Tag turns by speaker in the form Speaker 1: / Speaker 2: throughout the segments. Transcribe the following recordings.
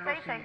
Speaker 1: LOC,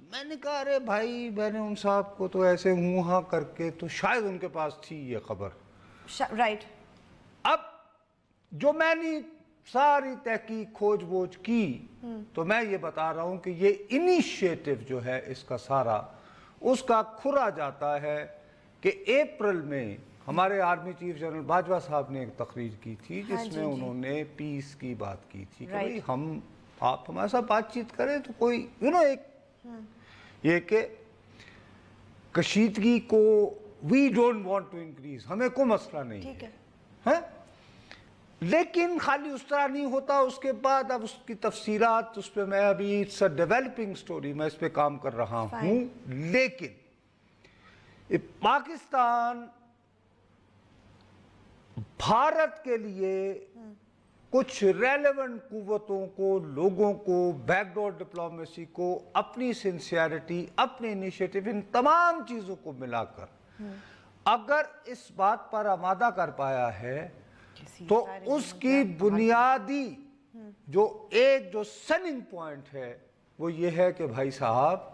Speaker 1: میں نے کہا ارے بھائی میں نے ان صاحب کو تو ایسے ہوں ہاں کر کے تو شاید ان کے پاس تھی یہ خبر
Speaker 2: رائٹ.
Speaker 1: اب جو میں نے ساری تحقیق کھوج بوجھ کی تو میں یہ بتا رہا ہوں کہ یہ انیشیٹو جو ہے اس کا سارا اس کا کھرا جاتا ہے کہ اپریل میں ہمارے آرمی چیف جنرل باجوہ صاحب نے ایک تقریر کی تھی جس میں انہوں نے پیس کی بات کی تھی کہ بھئی آپ ہمارے ساتھ بات چیت کریں تو کوئی ایک یہ کہ کشیدگی کو we don't want to increase, ہمیں کوئی مسئلہ نہیں ہے، لیکن خالی اس طرح نہیں ہوتا. اس کے بعد اب اس کی تفصیلات اس پہ میں ابھی اٹس اے ڈیولپنگ سٹوری، میں اس پہ کام کر رہا ہوں. لیکن پاکستان بھارت کے لیے کچھ ریلیونٹ قوتوں کو، لوگوں کو، بیک ڈور ڈپلومیسی کو، اپنی سنسیئرٹی، اپنے انیشیٹو، ان تمام چیزوں کو ملا کر اگر اس بات پر آمادہ کر پایا ہے تو اس کی بنیادی جو سیلنگ پوائنٹ ہے وہ یہ ہے کہ بھائی صاحب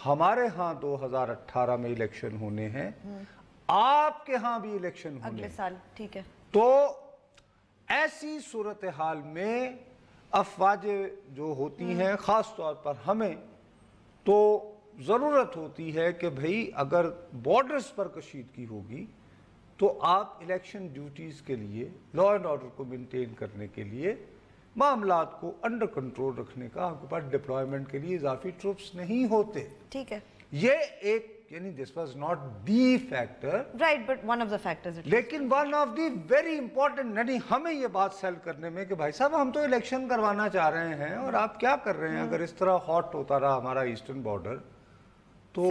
Speaker 1: ہمارے ہاں 2018 میں الیکشن ہونے ہیں، آپ کے ہاں بھی الیکشن ہونے
Speaker 2: اگلے سال. ٹھیک ہے.
Speaker 1: تو ایسی صورتحال میں افواجیں جو ہوتی ہیں خاص طور پر ہمیں تو ضرورت ہوتی ہے کہ بھئی اگر بارڈرز پر کشیدگی ہوگی تو آپ الیکشن ڈیوٹیز کے لیے، لا اینڈ آرڈر کو مینٹین کرنے کے لیے، معاملات کو انڈر کنٹرول رکھنے کا آپ کے پاس ڈپلائمنٹ کے لیے اضافی ٹروپس نہیں ہوتے.
Speaker 2: ٹھیک ہے.
Speaker 1: یہ ایک یعنی this was not the factor.
Speaker 2: Right, but one of the factors.
Speaker 1: لیکن one of the very important، یعنی ہمیں یہ بات سیل کرنے میں کہ بھائی صاحب ہم تو الیکشن کروانا چاہ رہے ہیں اور آپ کیا کر رہے ہیں. اگر اس طرح ہاٹ ہوتا رہا ہمارا ایسٹرن بارڈر تو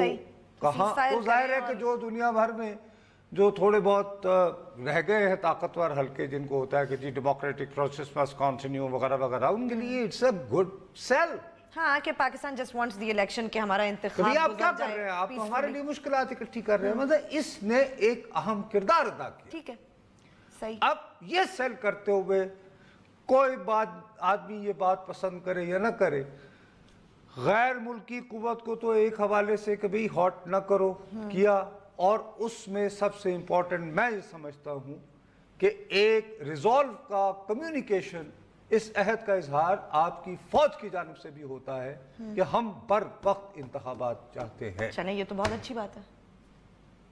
Speaker 1: کہاں، تو ظاہر ہے کہ جو دنیا بھر میں جو تھوڑے بہت رہ گئے ہیں طاقتور حلقے جن کو ہوتا ہے کہ جی ڈیموکریٹک پروسیس مس کنٹینیو وغیرہ وغیرہ، ان کے لیے اٹس اے گڈ سیل.
Speaker 2: ہاں کہ Pakistan just wants the election کہ ہمارا انتخاب
Speaker 1: آپ کیا کر رہے ہیں، آپ تو ہمارے لیے مشکلات اکٹھی کر رہے ہیں. مطلب اس نے ایک اہم کردار ادا کیا.
Speaker 2: ٹھیک ہے. صحیح.
Speaker 1: اب یہ سیل کرتے ہوئے کوئی بات آدمی یہ بات پسند کرے یا نہ کرے، غیر ملکی قوت کو تو ایک حوالے سے کہ بھئی ہاٹ نہ کرو کیا، اور اس میں سب سے امپورٹنٹ میں یہ سمجھتا ہوں کہ ایک ریزولو کا کمیونیکیشن، اس عہد کا اظہار آپ کی فوج کی جانب سے بھی ہوتا ہے کہ ہم بر وقت انتخابات چاہتے ہیں.
Speaker 2: چلیں یہ تو بہت اچھی بات ہے،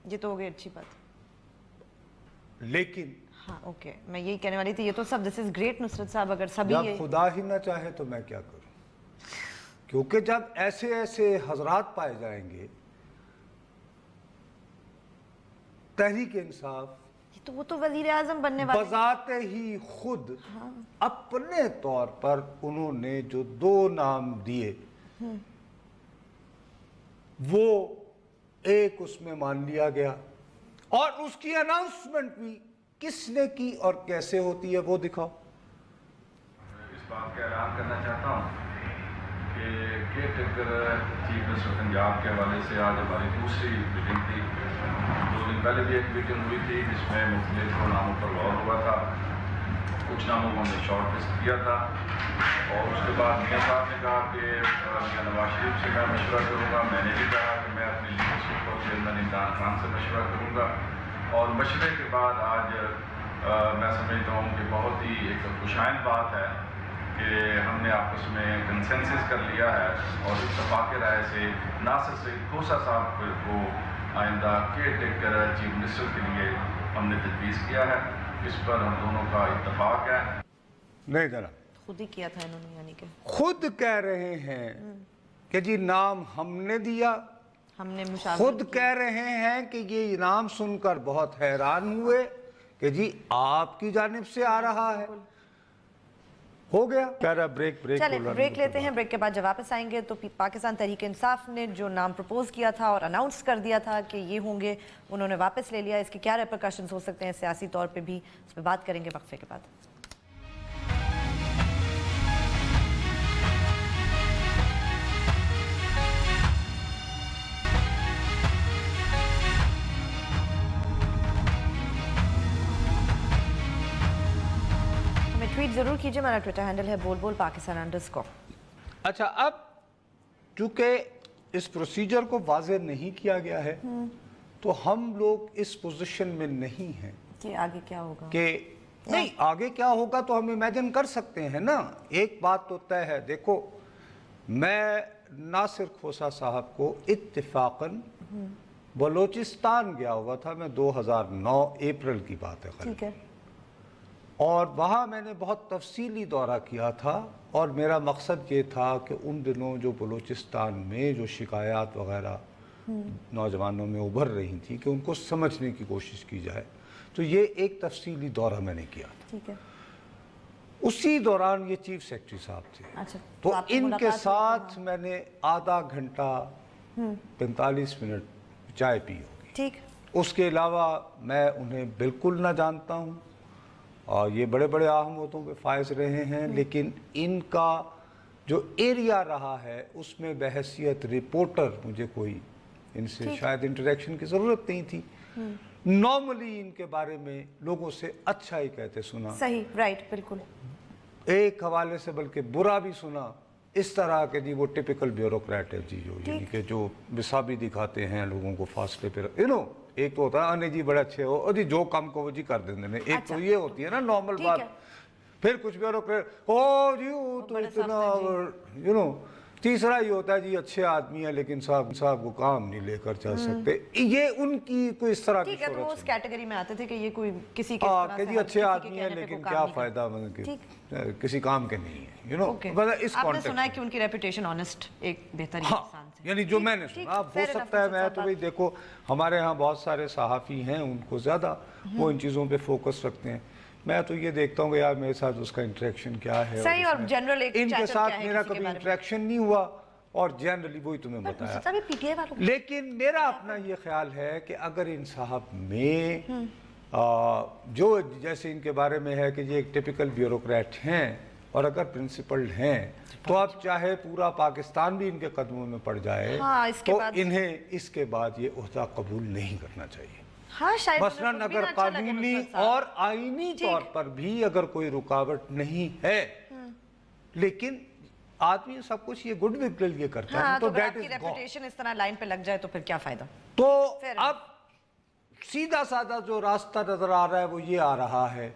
Speaker 2: یہ تو ہو گئی اچھی بات.
Speaker 1: لیکن
Speaker 2: ہاں اوکے، میں یہی کہنے والی تھی، یہ تو سب دس از گریٹ نصرت صاحب، اگر سبھی
Speaker 1: جب خدا ہی نہ چاہے تو میں کیا کروں، کیونکہ جب ایسے ایسے حضرات پائے جائیں گے، تحریک انصاف
Speaker 2: تو وہ تو وزیر اعظم بننے والے
Speaker 1: بذات ہی خود اپنے طور پر انہوں نے جو 2 نام دیے وہ ایک اس میں مان لیا گیا، اور اس کی اناؤنسمنٹ بھی کس نے کی اور کیسے ہوتی ہے وہ دکھاؤ.
Speaker 3: اس بات کا اعلان کرنا چاہتا ہوں کہ care taker chief minister Punjab کے حوالے سے آج ہماری دوسری میٹنگ تھی. 2 دن پہلے بھی ایک میٹنگ ہوئی تھی جس میں مختلف ناموں پر غور ہوا تھا. کچھ ناموں کو ہم نے شارٹ لسٹ کیا تھا، اور اس کے بعد میاں صاحب نے کہا کہ میاں نواز شریف سے میں مشورہ کروں گا. میں نے بھی کہا کہ میں اپنی لیڈرشپ اور چیئرمین عمران خان سے مشورہ کروں گا. اور مشورے کے بعد آج میں سمجھتا ہوں کہ بہت ہی ایک خوشائن بات ہے کہ ہم نے آپس میں کنسنسس کر لیا ہے، اور اتفاق رائے سے ناصر سعید کھوسہ صاحب کو آئندہ کیئر ٹیکر چیف منسٹر کے لیے ہم نے تجویز کیا ہے. اس پر ہم دونوں کا اتفاق ہے.
Speaker 1: نہیں جناب،
Speaker 2: خود ہی کیا تھا انہوں نے، یعنی کہ
Speaker 1: خود کہہ رہے ہیں کہ جی نام ہم نے دیا،
Speaker 2: ہم نے مشاورت،
Speaker 1: خود کہہ رہے ہیں کہ یہ نام سن کر بہت حیران ہوئے کہ جی آپ کی جانب سے آ رہا ہے. ہو گیا. کہہ رہا
Speaker 2: چلیں بریک لیتے ہیں. بریک کے بعد جب واپس آئیں گے تو پاکستان تحریک انصاف نے جو نام پروپوز کیا تھا اور اناؤنس کر دیا تھا کہ یہ ہوں گے، انہوں نے واپس لے لیا. اس کے کیا ریپرکشنز ہو سکتے ہیں سیاسی طور پہ بھی، اس پہ بات کریں گے وقفے کے بعد. ٹویٹ ضرور کیجئے، ہمارا ٹویٹر ہینڈل ہے بول بول پاکستان _.
Speaker 1: اچھا، اب چونکہ اس پروسیجر کو واضح نہیں کیا گیا ہے تو ہم لوگ اس پوزیشن میں نہیں ہیں
Speaker 2: کہ آگے کیا ہوگا،
Speaker 1: کہ نہیں آگے کیا ہوگا تو ہم امیجن کر سکتے ہیں نا. ایک بات تو طے ہے، دیکھو میں ناصر کھوسہ صاحب کو اتفاقاً بلوچستان گیا ہوا تھا، میں 2009 اپریل کی بات ہے
Speaker 2: ٹھیک ہے،
Speaker 1: اور وہاں میں نے بہت تفصیلی دورہ کیا تھا اور میرا مقصد یہ تھا کہ ان دنوں جو بلوچستان میں جو شکایات وغیرہ نوجوانوں میں ابھر رہی تھی کہ ان کو سمجھنے کی کوشش کی جائے. تو یہ ایک تفصیلی دورہ میں نے کیا تھا.
Speaker 2: ٹھیک ہے.
Speaker 1: اسی دوران یہ چیف سیکرٹری صاحب تھے.
Speaker 2: اچھا
Speaker 1: تو ان کے ساتھ میں نے آدھا گھنٹہ 45 منٹ چائے پی ہوگی.
Speaker 2: ٹھیک.
Speaker 1: اس کے علاوہ میں انہیں بالکل نہ جانتا ہوں اور یہ بڑے بڑے اہم عہدوں پہ فائز رہے ہیں، لیکن ان کا جو ایریا رہا ہے اس میں بحیثیت رپورٹر مجھے کوئی ان سے شاید انٹریکشن کی ضرورت نہیں تھی. نارملی ان کے بارے میں لوگوں سے اچھا ہی کہتے سنا،
Speaker 2: صحیح، رائٹ، بالکل.
Speaker 1: ایک حوالے سے بلکہ برا بھی سنا، اس طرح کہ جی وہ ٹپیکل بیوروکریٹ ہے جی، جو یعنی کہ جو بسابی دکھاتے ہیں لوگوں کو فاصلے پہ ایک تو ہوتا ہے جی بڑے اچھے ہو جی جو کام کو وہ جی کر دیں گے. ایک تو یہ ہوتی ہے نا نارمل بات. پھر کچھ بیوروکریٹ جی وہ تو اتنا تیسرا یہ ہوتا ہے جی اچھے آدمی ہیں لیکن صاحب کو کام نہیں لے کر چل سکتے. یہ ان کی کوئی اس طرح کی
Speaker 2: ٹھیک ہے، تو وہ اس کیٹیگری میں آتے تھے کہ یہ کوئی کسی
Speaker 1: کے کہ جی اچھے آدمی ہیں لیکن کیا فائدہ کسی کام کے نہیں ہے.
Speaker 2: آپ نے سنا ہے کہ ان کی ریپوٹیشن آنیسٹ ایک بہترین انسان سے،
Speaker 1: یعنی جو میں نے سنا. ہو سکتا ہے میں تو بھئی دیکھو ہمارے ہاں بہت سارے صحافی ہیں ان کو زیادہ وہ ان چیزوں پہ فوکس رکھتے ہیں. میں تو یہ دیکھتا ہوں کہ یار میرے ساتھ اس کا انٹریکشن کیا ہے،
Speaker 2: صحیح، اور جنرل ایک
Speaker 1: ان کے ساتھ میرا کبھی انٹریکشن نہیں ہوا اور جنرلی وہی تمہیں بتایا. لیکن میرا اپنا یہ خیال ہے کہ اگر ان صاحب میں جو جیسے ان کے بارے میں ہے کہ یہ ایک ٹپیکل بیوروکریٹ ہیں اور اگر پرنسپلڈ ہیں تو اب چاہے پورا پاکستان بھی ان کے قدموں میں پڑ جائے تو انہیں اس کے بعد یہ عہدہ قبول نہیں کرنا چاہیے. مثلاً اگر قانونی اور آئینی طور پر بھی اگر کوئی رکاوٹ نہیں ہے، لیکن آدمی سب کچھ یہ گڈ ول یہ کرتا ہے تو
Speaker 2: دیٹ از ریپوٹیشن اس طرح لائن پہ لگ جائے تو پھر کیا فائدہ.
Speaker 1: تو اب سیدھا سادہ جو راستہ نظر آ رہا ہے وہ یہ آ رہا ہے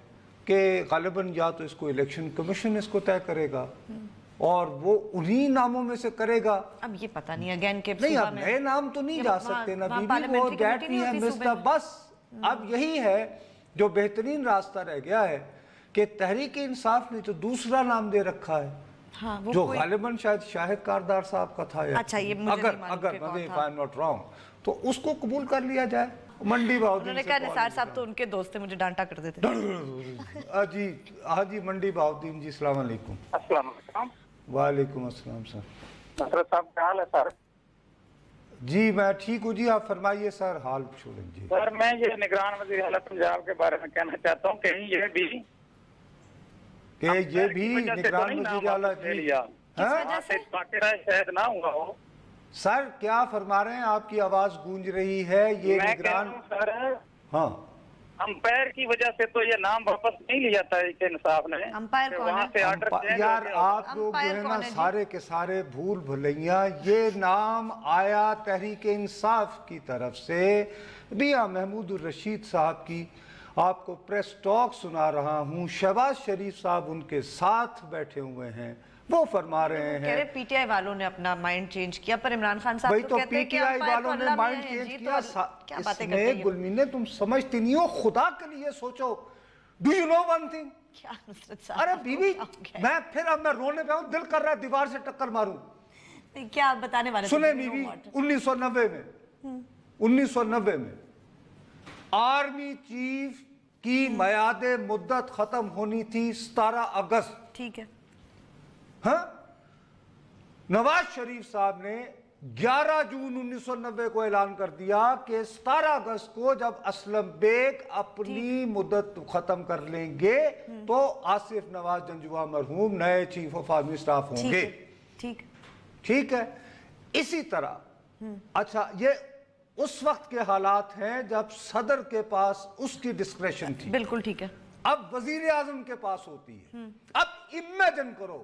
Speaker 1: کہ غالباً یا تو اس کو الیکشن کمیشن اس کو طے کرے گا اور وہ انہی ناموں میں سے کرے گا.
Speaker 2: اب یہ پتہ نہیں اگین کہ
Speaker 1: نہیں اب نئے نام تو نہیں جا سکتے نا بیوی وہ ڈیٹ بھی ہے مسٹر. بس اب یہی ہے جو بہترین راستہ رہ گیا ہے کہ تحریک انصاف نے تو دوسرا نام دے رکھا ہے جو غالباً شاید شاہد کاردار صاحب کا تھا. اگر not wrong تو اس کو قبول کر لیا جائے. منڈی باؤدین
Speaker 2: انہوں نے کہا نثار صاحب تو ان کے دوست تھے، مجھے ڈانٹا کرتے تھے.
Speaker 1: جی منڈی باؤدین جی السلام علیکم.
Speaker 4: السلام علیکم.
Speaker 1: وعلیکم السلام سر.
Speaker 4: نصرت صاحب کیا حال ہے سر؟
Speaker 1: جی میں ٹھیک ہوں جی، آپ فرمائیے سر حال چھوڑیں. جی
Speaker 4: سر میں یہ نگران وزیر اعلیٰ پنجاب کے بارے میں کہنا چاہتا ہوں کہ یہ بھی
Speaker 1: نگران وزیر اعلیٰ جی
Speaker 4: شاید نہ ہوا ہو.
Speaker 1: سر کیا فرما رہے ہیں؟ آپ کی آواز گونج رہی ہے. یہ نگران ہاں
Speaker 4: امپائر کی وجہ سے تو یہ نام واپس نہیں لیا تحریک انصاف نے.
Speaker 2: امپائر کون ہے؟
Speaker 1: یار آپ لوگ جو ہے نا سارے کے سارے بھول بھلیاں. یہ نام آیا تحریک انصاف کی طرف سے. میاں محمود الرشید صاحب کی آپ کو پریس ٹاک سنا رہا ہوں. شہباز شریف صاحب ان کے ساتھ بیٹھے ہوئے ہیں، وہ فرما رہے ہیں.
Speaker 2: کہہ رہے پی ٹی آئی والوں نے اپنا مائنڈ چینج کیا، پر عمران خان صاحب
Speaker 1: تو کہتے ہیں کہ پی ٹی آئی والوں نے مائنڈ چینج کیا. اس میں گلمینے تم سمجھتی نہیں ہو، خدا کے لیے سوچو. Do you know one thing? ارے بیوی میں پھر اب میں رونے پہ ہوں، دل کر رہا ہے دیوار سے ٹکر ماروں.
Speaker 2: کیا آپ بتانے والے
Speaker 1: سنیں بیوی، 1990 میں آرمی چیف کی میعاد مدت ختم ہونی تھی 17 اگست.
Speaker 2: ٹھیک ہے.
Speaker 1: ہاں نواز شریف صاحب نے 11 جون 1990 کو اعلان کر دیا کہ 17 اگست کو جب اسلم بیگ اپنی مدت ختم کر لیں گے تو آصف نواز جنجوعہ مرحوم نئے چیف آف آرمی سٹاف ہوں گے. ٹھیک ہے. اسی طرح اچھا یہ اس وقت کے حالات ہیں جب صدر کے پاس اس کی ڈسکریشن تھی.
Speaker 2: بالکل ٹھیک ہے.
Speaker 1: اب وزیر اعظم کے پاس ہوتی ہے. اب امیجن کرو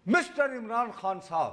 Speaker 1: مسٹر عمران خان صاحب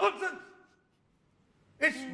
Speaker 1: nonsense! It's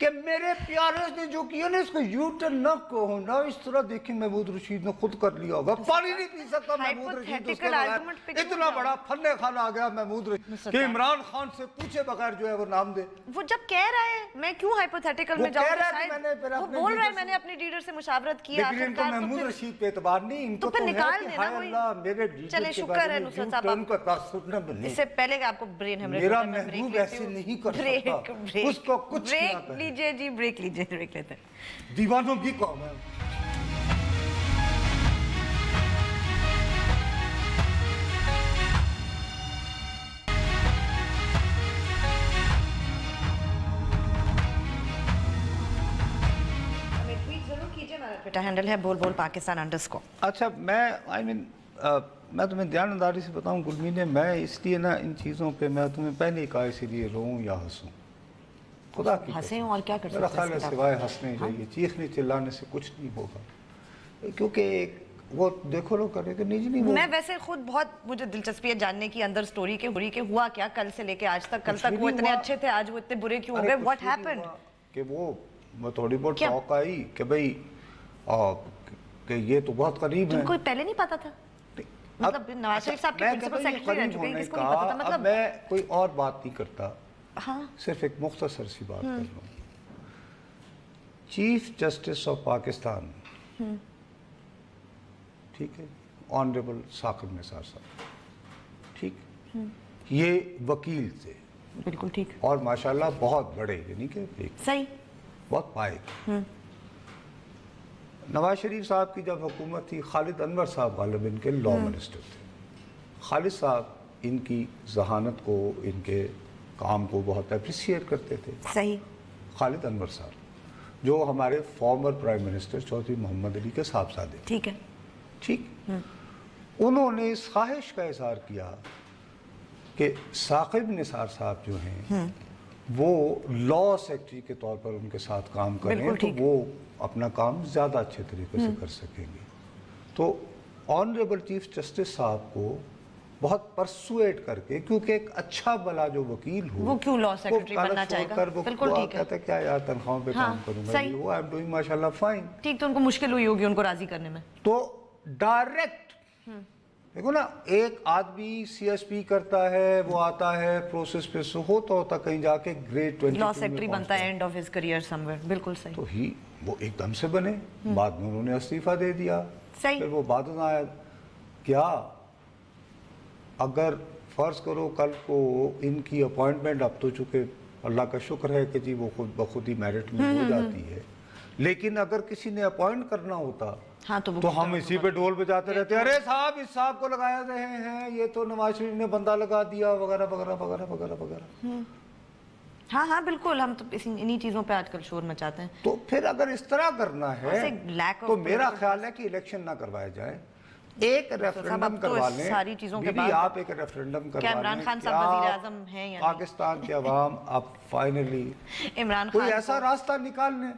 Speaker 1: کہ میرے پیارے نے جو کیا نا اس کو یو ٹرن نہ کہو نا، اس طرح دیکھیں محمود رشید نے خود کر لیا ہوگا. پانی نہیں پی سکتا محمود رشید اس کے بغیر. اتنا بڑا فن خان آ گیا محمود رشید کہ عمران خان سے پوچھے بغیر جو ہے وہ نام دے.
Speaker 2: وہ جب کہہ رہا ہے میں کیوں ہائپوتھیٹیکل میں جاؤں گا، وہ بول رہا ہے میں نے اپنی لیڈر سے مشاورت کیا.
Speaker 1: لیکن ان کو محمود رشید پہ اعتبار نہیں، ان کو
Speaker 2: تو پھر نکال دینا.
Speaker 1: اللہ میرے
Speaker 2: چلے شکر ہے نصرت صاحب
Speaker 1: کا تاثر نہ بنے.
Speaker 2: اس سے پہلے کہ آپ کو برین ہیمریج
Speaker 1: میرا محبوب ایسے نہیں کر سکتا، اس کو کچھ نہ
Speaker 2: بریک لیجئے جی، بریک لیجئے، بریک لیتے ہیں.
Speaker 1: دیوانوں کی قوم ہے.
Speaker 2: ٹویٹر ہینڈل ہے بول بول پاکستان _
Speaker 1: اچھا میں تمہیں دیانتداری سے بتاؤں گلمین، میں اس لیے نا ان چیزوں پہ میں تمہیں پہلے ہی کہا اسی لیے روؤں یا ہنسوں. خدا کی
Speaker 2: ہنسیں اور کیا کر
Speaker 1: میرا
Speaker 2: سکتے ہیں،
Speaker 1: خیال ہے سوائے ہنسنے چاہیے، چیخنے چلانے سے کچھ نہیں ہوگا. کیونکہ وہ دیکھو لوگ کرے کہ نہیں
Speaker 2: میں ویسے خود بہت مجھے دلچسپی ہے جاننے کی اندر سٹوری کے ہوا کیا کل سے لے کے آج تک. کل تک وہ اتنے اچھے تھے، آج وہ اتنے برے کیوں ہو گئے؟ What happened?
Speaker 1: کہ وہ تھوڑی بہت ٹاک آئی کہ بھئی کہ یہ تو بہت قریب ہیں.
Speaker 2: تم کو پہلے نہیں پتا تھا؟ مطلب نواز شریف صاحب کے پرنسپل سیکرٹری رہ چکے ہیں، کس کو نہیں پتا تھا؟ مطلب
Speaker 1: میں کوئی اور بات نہیں کرتا،
Speaker 2: ہاں
Speaker 1: صرف ایک مختصر سی بات کر لوں. چیف جسٹس آف پاکستان، ٹھیک ہے، آنریبل ثاقب نثار صاحب، ٹھیک، یہ وکیل تھے
Speaker 2: بالکل ٹھیک،
Speaker 1: اور ماشاءاللہ بہت بڑے، یعنی کہ
Speaker 2: صحیح
Speaker 1: بہت پائے. نواز شریف صاحب کی جب حکومت تھی، خالد انور صاحب غالب ان کے لا منسٹر تھے. خالد صاحب ان کی ذہانت کو، ان کے کام کو بہت اپریشیٹ کرتے تھے.
Speaker 2: صحیح.
Speaker 1: خالد انور صاحب جو ہمارے فارمر پرائم منسٹر چودھری محمد علی کے صاحبزادے،
Speaker 2: ٹھیک ہے،
Speaker 1: ٹھیک، انہوں نے اس خواہش کا اظہار کیا کہ ثاقب نثار صاحب جو ہیں وہ لا سیکرٹری کے طور پر ان کے ساتھ کام کریں تو وہ اپنا کام زیادہ اچھے طریقے سے کر سکیں گے. تو آنریبل چیف جسٹس صاحب کو بہت پرسویٹ کر کے، کیونکہ ایک اچھا بلا جو وکیل ہو
Speaker 2: وہ کیوں لا سیکرٹری بننا چاہے گا؟ بالکل ٹھیک ہے.
Speaker 1: کہتا ہے کیا یار تنخواہوں پہ کام کروں گا، وہ آئی ایم ڈوئنگ ماشاءاللہ فائن.
Speaker 2: ٹھیک، تو ان کو مشکل ہوئی ہوگی ان کو راضی کرنے میں.
Speaker 1: تو ڈائریکٹ دیکھو نا، ایک آدمی سی ایس پی کرتا ہے، وہ آتا ہے پروسیس پہ سے ہوتا کہیں جا کے گریڈ 22
Speaker 2: لا سیکرٹری بنتا ہے and of his career some where. بالکل صحیح.
Speaker 1: تو وہ ایک دم سے بنے، بعد میں انہوں نے استعفیٰ دے دیا. پھر وہ بات آیا کیا اگر فرض کرو کل کو ان کی اپوائنٹمنٹ، اب تو چونکہ اللہ کا شکر ہے کہ جی وہ خود بخود ہی میرٹ میں ہو جاتی ہے، لیکن اگر کسی نے اپوائنٹ کرنا ہوتا تو ہم اسی پہ ڈول بجاتے رہتے، ارے صاحب اس صاحب کو لگایا رہے ہیں، یہ تو نواز شریف نے بندہ لگا دیا، وغیرہ وغیرہ وغیرہ وغیرہ وغیرہ.
Speaker 2: ہاں بالکل، ہم تو انہی چیزوں پہ آج کل شور مچاتے ہیں.
Speaker 1: تو پھر اگر اس طرح کرنا ہے تو میرا خیال ہے کہ الیکشن نہ کروایا جائے، ایک ریفرنڈم کروا لیں.
Speaker 2: ساری چیزوں کے
Speaker 1: بعد آپ ایک ریفرنڈم کروا لیں.
Speaker 2: عمران خان صاحب وزیر اعظم ہیں یا
Speaker 1: پاکستان کے عوام اب فائنلی
Speaker 2: عمران خان
Speaker 1: کوئی ایسا راستہ نکال لیں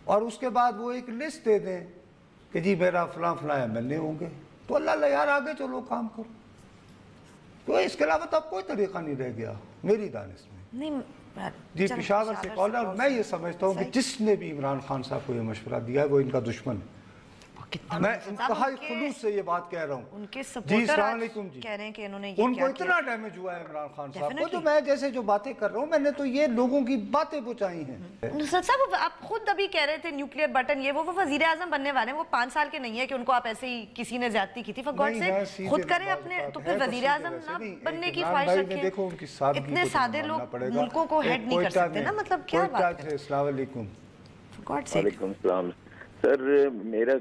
Speaker 1: اور اس کے بعد وہ ایک لسٹ دے دیں کہ جی میرا فلاں فلاں MLA ہوں گے، تو اللہ یار آگے چلو کام کرو. تو اس کے علاوہ تو اب کوئی طریقہ نہیں رہ گیا میری دانش میں. جی پشاور سے کالر، میں یہ سمجھتا ہوں کہ جس نے بھی عمران خان صاحب کو یہ مشورہ دیا ہے وہ ان کا دشمن ہے. میں انتہائی خلوص سے یہ بات کہہ رہا ہوں.
Speaker 2: جی
Speaker 1: السلام علیکم جی.
Speaker 2: کہہ رہے ہیں کہ انہوں نے
Speaker 1: ان کو اتنا ڈیمیج ہوا ہے عمران خان صاحب کو، تو میں جیسے جو باتیں کر رہا ہوں میں نے تو یہ لوگوں کی باتیں پہنچائی ہیں.
Speaker 2: نصرت صاحب آپ خود ابھی کہہ رہے تھے نیوکلیئر بٹن، یہ وہ وزیر اعظم بننے والے ہیں، وہ 5 سال کے نہیں ہے کہ ان کو آپ ایسے ہی کسی نے زیادتی کی تھی. فار گاڈ سے خود کریں اپنے، تو پھر وزیر اعظم نہ بننے کی خواہش رکھیں. اتنے سادے لوگ ملکوں کو ہیڈ نہیں کر سکتے نا، مطلب کیا بات ہے.
Speaker 1: السلام علیکم.
Speaker 5: وعلیکم السلام. سر میرا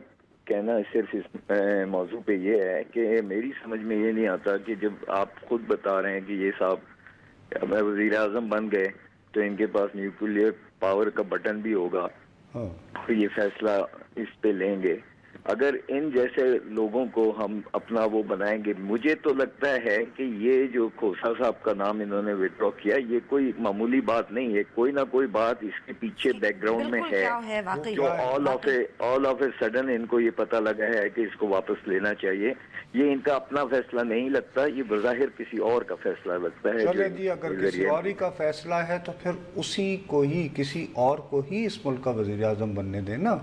Speaker 5: کہنا صرف اس موضوع پہ یہ ہے کہ میری سمجھ میں یہ نہیں آتا کہ جب آپ خود بتا رہے ہیں کہ یہ صاحب وزیر اعظم بن گئے تو ان کے پاس نیوکلیئر پاور کا بٹن بھی ہوگا اور یہ فیصلہ اس پہ لیں گے، اگر ان جیسے لوگوں کو ہم اپنا وہ بنائیں گے، مجھے تو لگتا ہے کہ یہ جو کھوسا صاحب کا نام انہوں نے وڈرا کیا، یہ کوئی معمولی بات نہیں ہے، کوئی نہ کوئی بات اس کے پیچھے بیک گراؤنڈ میں ہے جو آل آف اے سڈن ان کو یہ پتہ لگا ہے کہ اس کو واپس لینا چاہیے۔ یہ ان کا اپنا فیصلہ نہیں لگتا، یہ بظاہر کسی اور کا فیصلہ لگتا ہے۔
Speaker 1: چلے جی، اگر کسی اور ہی کا فیصلہ ہے تو پھر اسی کو ہی، کسی اور کو ہی اس ملک کا وزیر اعظم بننے دیں نا،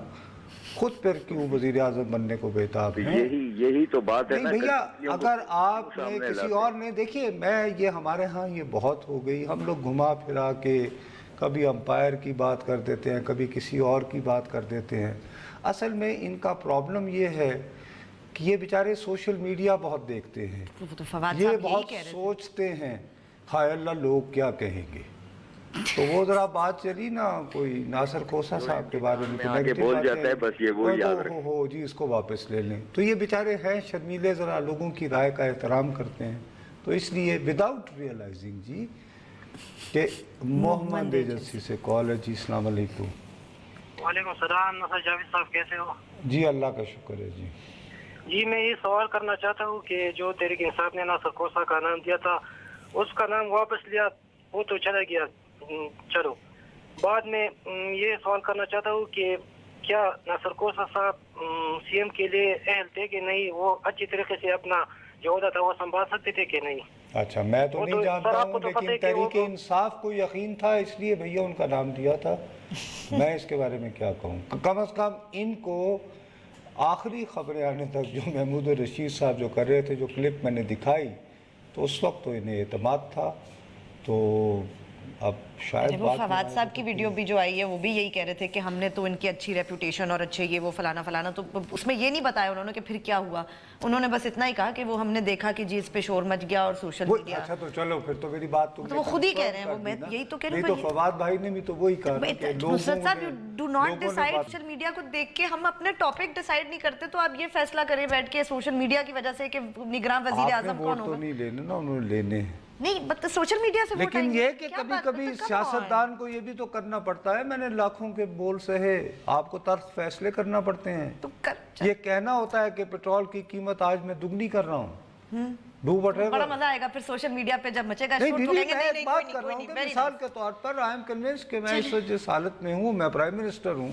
Speaker 1: خود پھر کیوں وزیر اعظم بننے کو بےتاب ہیں؟
Speaker 5: یہی تو بات ہے نا
Speaker 1: بھیا، اگر آپ نے کسی اور نے، دیکھیے یہ ہمارے ہاں یہ بہت ہو گئی، ہم لوگ گھما پھرا کے کبھی امپائر کی بات کر دیتے ہیں، کبھی کسی اور کی بات کر دیتے ہیں۔ اصل میں ان کا پرابلم یہ ہے کہ یہ بیچارے سوشل میڈیا بہت دیکھتے ہیں، یہ بہت سوچتے ہیں ہائے اللہ لوگ کیا کہیں گے۔ تو وہ ذرا بات چلی نا کوئی ناصر کھوسا صاحب کے بارے میں
Speaker 5: بول جاتا ہے، بس یہ وہ یاد رکھیں
Speaker 1: ہو جی اس کو واپس لے لیں، تو یہ بیچارے ہیں شرمیلے، ذرا لوگوں کی رائے کا احترام کرتے ہیں، تو اس لیے وداؤٹ ریئلائزنگ جی کہ محمد ایجنسی سے کال ہے۔ جی السلام علیکم۔
Speaker 6: وعلیکم السلام، ناصر جاوید صاحب کیسے ہو؟
Speaker 1: جی اللہ کا شکر ہے۔
Speaker 6: جی میں یہ سوال کرنا چاہتا ہوں کہ جو تحریک انصاف نے ناصر کھوسا کا نام دیا تھا، اس کا نام واپس لیا، وہ تو چلا گیا، چلو بعد میں یہ سوال کرنا چاہتا ہوں کہ کیا ناصر کھوسا صاحب سی ایم کے لیے اہل تھے کہ نہیں؟ وہ اچھی طریقے سے اپنا جو عہدہ تھا وہ سنبھال سکتے تھے کہ نہیں؟
Speaker 1: اچھا میں تو نہیں جانتا ہوں، لیکن تحریک انصاف کو یقین تھا اس لیے بھیا ان کا نام دیا تھا، میں اس کے بارے میں کیا کہوں۔ کم از کم ان کو آخری خبریں آنے تک جو محمود رشید صاحب جو کر رہے تھے، جو کلپ میں نے دکھائی، تو اس وقت تو انہیں اعتماد تھا، تو اب شاید
Speaker 2: وہ فواد صاحب کی ویڈیو بھی جو آئی ہے وہ بھی یہی کہہ رہے تھے کہ ہم نے تو ان کی اچھی ریپوٹیشن اور اچھے یہ وہ فلانا فلانا، تو اس میں یہ نہیں بتایا انہوں نے کہ پھر کیا ہوا، انہوں نے بس اتنا ہی کہا کہ وہ ہم نے دیکھا کہ جی اس پہ شور مچ گیا اور سوشل میڈیا۔
Speaker 1: اچھا تو چلو پھر تو میری بات
Speaker 2: تو وہ خود ہی کہہ رہے ہیں، وہ میں یہی تو کہہ رہی ہوں،
Speaker 1: تو فواد بھائی نے بھی تو وہی کہا کہ
Speaker 2: نصرت صاحب do not decide, social media کو دیکھ کے ہم اپنے ٹاپک ڈیسائیڈ نہیں کرتے، تو آپ یہ فیصلہ کریں بیٹھ کے سوشل میڈیا کی وجہ سے کہ نگراں وزیر اعظم کون ہوگا۔
Speaker 1: تو نہیں لینے نا، انہوں نے لینے
Speaker 2: نہیں سوشل میڈیا سے،
Speaker 1: لیکن یہ کہ کبھی کبھی سیاستدان کو یہ بھی تو کرنا پڑتا ہے، میں نے لاکھوں کے بول سہے، آپ کو تلخ فیصلے کرنا پڑتے ہیں۔ یہ کہنا ہوتا ہے کہ پیٹرول کی قیمت آج میں دگنی کر رہا ہوں،
Speaker 2: بڑا مزہ آئے گا پھر سوشل میڈیا پہ جب مچے گا شور، تو کہیں گے نہیں نہیں
Speaker 1: بات کر رہا ہوں کہ مثال کے طور پر آئی ایم کنونس کہ میں اس وقت جس حالت میں ہوں، میں پرائم منسٹر ہوں،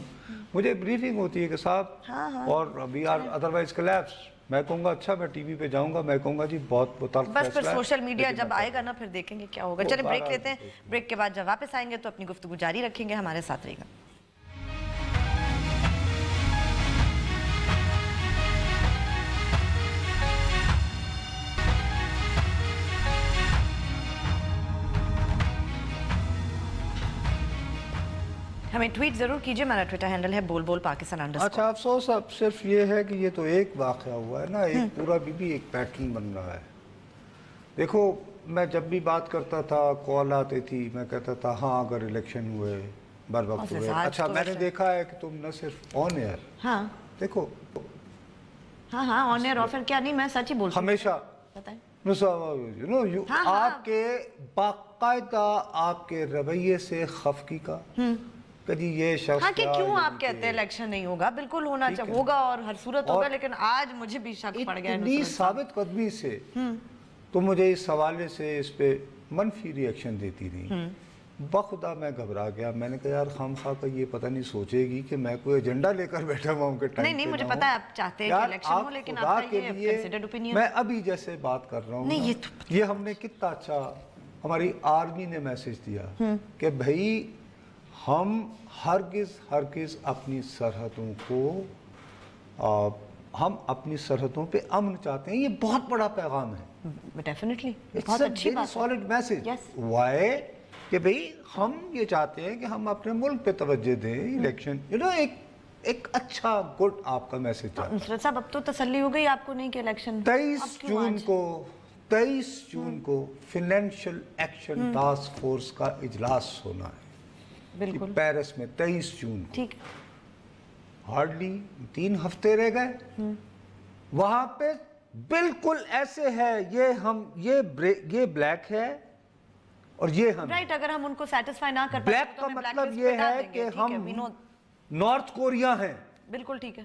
Speaker 1: مجھے بریفنگ ہوتی ہے کہ صاحب اور وی آر ادروائز کلیپس، میں کہوں گا اچھا میں ٹی وی پہ جاؤں گا، میں کہوں گا جی بہت تلخ فیصلہ ہے،
Speaker 2: بس پھر سوشل میڈیا جب آئے گا نا پھر دیکھیں گے کیا ہوگا۔ چلیں بریک لیتے ہیں، بریک کے بعد جب واپس آئیں گے تو اپنی گفتگو جاری رکھیں گے، ہمارے ساتھ رہے گا۔ ہمیں ٹویٹ ضرور کیجئے، ہمارا ٹویٹر ہینڈل ہے بول بول پاکستان _
Speaker 1: اچھا افسوس اب صرف یہ ہے کہ یہ تو ایک واقعہ ہوا ہے نا، ایک پورا بھی ایک پیٹرن بن رہا ہے۔ دیکھو میں جب بھی بات کرتا تھا، کال آتی تھی، میں کہتا تھا ہاں اگر الیکشن ہوئے بر وقت ہوئے، اچھا میں نے دیکھا ہے کہ تم نہ صرف آن ایئر، دیکھو
Speaker 2: ہاں آن ایئر آفر کیا نہیں، میں سچ ہی بولتا ہوں
Speaker 1: ہمیشہ آپ کے باقاعدہ آپ کے رویے سے خفگی کا کدی یہ شخص
Speaker 2: ہاں کہ کیوں آپ کہتے ہیں الیکشن نہیں ہوگا، بالکل ہونا چاہیے، ہوگا اور ہر صورت ہوگا، لیکن آج مجھے بھی شک پڑ گیا
Speaker 1: اتنی ثابت قدمی سے تو مجھے اس حوالے سے اس پہ منفی ری ایکشن دیتی رہی، بخدا میں گھبرا گیا، میں نے کہا یار خام خواہ کا یہ پتہ نہیں سوچے گی کہ میں کوئی ایجنڈا لے کر بیٹھا ہوا ہوں کہ ٹائم
Speaker 2: نہیں مجھے پتا ہے آپ چاہتے ہیں کہ الیکشن ہو، لیکن آپ کا یہ کنسیڈرڈ اوپینین،
Speaker 1: میں ابھی جیسے بات کر رہا ہوں یہ ہم نے کتنا اچھا، ہماری آرمی نے میسج دیا کہ بھائی ہم ہرگز اپنی سرحدوں کو ہم اپنی سرحدوں پہ امن چاہتے ہیں، یہ بہت بڑا پیغام ہے،
Speaker 2: ڈیفینیٹلی بہت اچھی بات ہے،
Speaker 1: سالڈ میسج وائی کہ بھئی ہم یہ چاہتے ہیں کہ ہم اپنے ملک پہ توجہ دیں، الیکشن ایک اچھا گڈ آپ کا میسج ہے۔
Speaker 2: نصرت صاحب اب تو تسلی ہو گئی آپ کو نہیں کہ الیکشن
Speaker 1: 23 جون کو فائنینشل ایکشن ٹاسک فورس کا اجلاس ہونا ہے
Speaker 2: بالکل
Speaker 1: پیرس میں 23 جون کو،
Speaker 2: ٹھیک
Speaker 1: ہارڈلی 3 ہفتے رہ گئے، وہاں پہ بالکل ایسے ہے یہ بلیک ہے اور یہ ہم
Speaker 2: رائٹ، اگر ہم ان کو سیٹسفائی نہ کر
Speaker 1: بلیک کا مطلب یہ ہے کہ ہم نارتھ کوریا ہیں،
Speaker 2: بالکل ٹھیک ہے،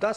Speaker 1: 10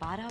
Speaker 2: 12